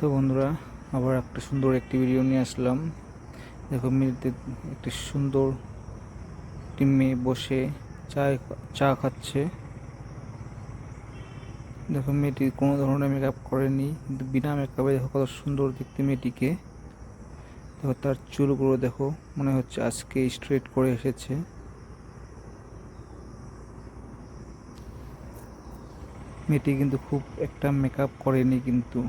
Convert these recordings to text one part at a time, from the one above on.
তো বন্ধুরা, আবার একটা সুন্দর একটি ভিডিও নিয়ে আসলাম। দেখো, মেয়েদের একটি সুন্দর একটি মেয়ে বসে চা খাচ্ছে। দেখো, মেয়েটি কোনো ধরনের মেকআপ করেনি, কিন্তু বিনা মেকআপে দেখো কত সুন্দর দেখতে মেয়েটিকে। দেখো, তার চুলগুলো দেখো, মনে হচ্ছে আজকে স্ট্রেট করে এসেছে। মেয়েটি কিন্তু খুব একটা মেকআপ করেনি, কিন্তু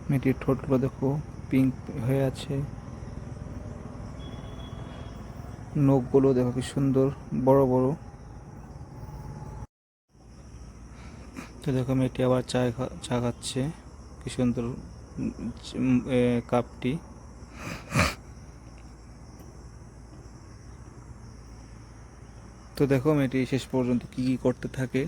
মেয়েটির ঠোঁটগুলো দেখো পিঙ্ক হয়ে আছে। নখগুলো দেখো কি সুন্দর বড় বড়। তো দেখো, মেয়েটি আবার চা খাচ্ছে, কি সুন্দর কাপটি। তো দেখো, মেয়েটি শেষ পর্যন্ত কি কি করতে থাকে।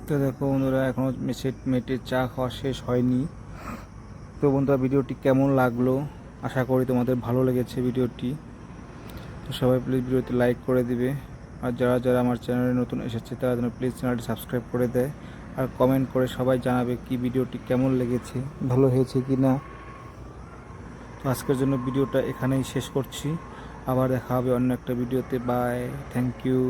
তো দেখো বন্ধুরা, এখনও মেয়েটির চা খাওয়া শেষ হয়নি। তো বন্ধুরা, ভিডিওটি কেমন লাগলো, আশা করি তোমাদের ভালো লেগেছে ভিডিওটি। তো সবাই প্লিজ ভিডিওটি লাইক করে দিবে। আর যারা যারা আমার চ্যানেলে নতুন এসেছে তারা যেন প্লিজ চ্যানেলটি সাবস্ক্রাইব করে দেয়। আর কমেন্ট করে সবাই জানাবে কি ভিডিওটি কেমন লেগেছে, ভালো হয়েছে কি না। তো আজকের জন্য ভিডিওটা এখানেই শেষ করছি। আবার দেখা হবে অন্য একটা ভিডিওতে। Bye, thank you.